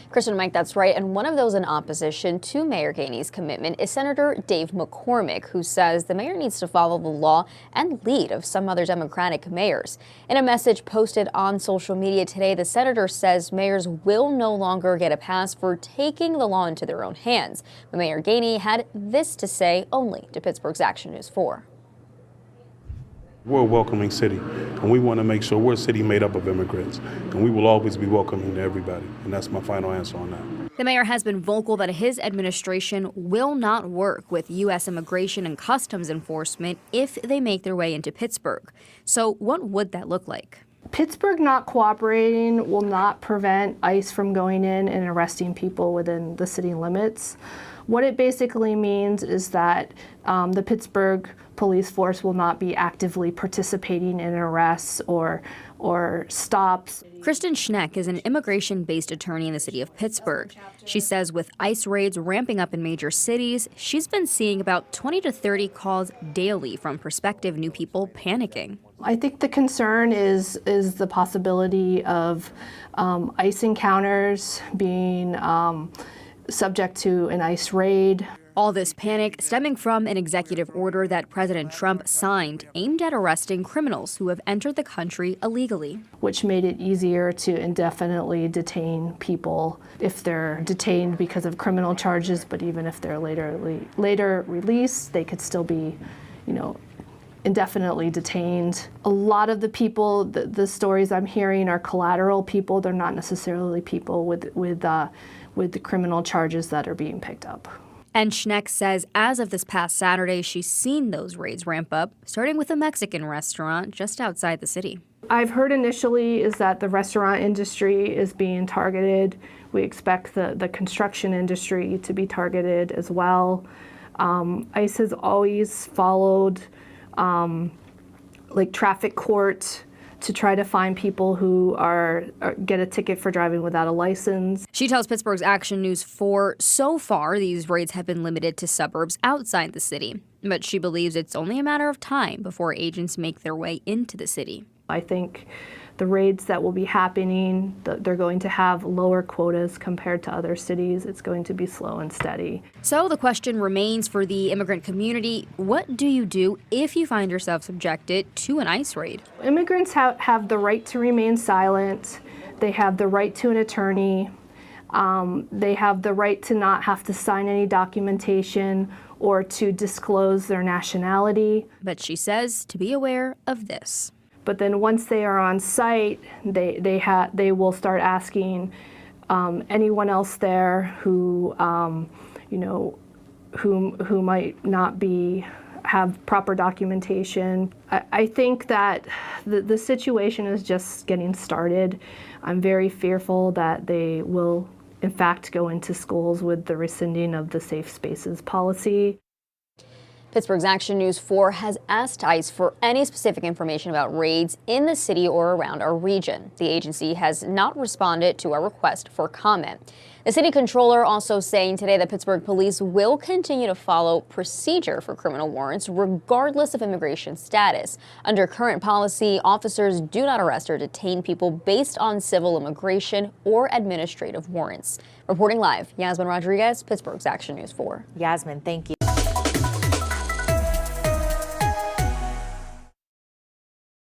Kristen and Mike, that's right. And one of those in opposition to Mayor Gainey's commitment is Senator Dave McCormick, who says the mayor needs to follow the law and lead of some other Democratic mayors. In a message posted on social media today, the senator says mayors will no longer get a pass for taking the law into their own hands. But Mayor Gainey had this to say only to Pittsburgh's Action News 4. We're a welcoming city, and we want to make sure we're a city made up of immigrants, and we will always be welcoming to everybody, and that's my final answer on that. The mayor has been vocal that his administration will not work with U.S. Immigration and Customs Enforcement if they make their way into Pittsburgh. So what would that look like? Pittsburgh not cooperating will not prevent ICE from going in and arresting people within the city limits. What it basically means is that the Pittsburgh police force will not be actively participating in arrests or stops. Kristen Schneck is an immigration-based attorney in the city of Pittsburgh. She says with ICE raids ramping up in major cities, she's been seeing about 20 to 30 calls daily from prospective new people panicking. I think the concern is the possibility of ICE encounters being subject to an ICE raid. All this panic stemming from an executive order that President Trump signed aimed at arresting criminals who have entered the country illegally. Which made it easier to indefinitely detain people if they're detained because of criminal charges, but even if they're later released, they could still be, indefinitely detained. A lot of the people, the stories I'm hearing are collateral people. They're not necessarily people with the criminal charges that are being picked up. And Schneck says as of this past Saturday, she's seen those raids ramp up, starting with a Mexican restaurant just outside the city. I've heard initially is that the restaurant industry is being targeted. We expect the construction industry to be targeted as well. ICE has always followed traffic court to try to find people who get a ticket for driving without a license. She tells Pittsburgh's Action News 4, so far these raids have been limited to suburbs outside the city, but she believes it's only a matter of time before agents make their way into the city. I think the raids that will be happening, they're going to have lower quotas compared to other cities. It's going to be slow and steady. So the question remains for the immigrant community, what do you do if you find yourself subjected to an ICE raid? Immigrants have the right to remain silent. They have the right to an attorney. They have the right to not have to sign any documentation or to disclose their nationality. But she says to be aware of this. But then once they are on site, they will start asking anyone else there who who might not have proper documentation. I think that the situation is just getting started. I'm very fearful that they will in fact go into schools with the rescinding of the safe spaces policy. Pittsburgh's Action News 4 has asked ICE for any specific information about raids in the city or around our region. The agency has not responded to our request for comment. The city controller also saying today that Pittsburgh police will continue to follow procedure for criminal warrants regardless of immigration status. Under current policy, officers do not arrest or detain people based on civil immigration or administrative warrants. Reporting live, Yasmin Rodriguez, Pittsburgh's Action News 4. Yasmin, thank you.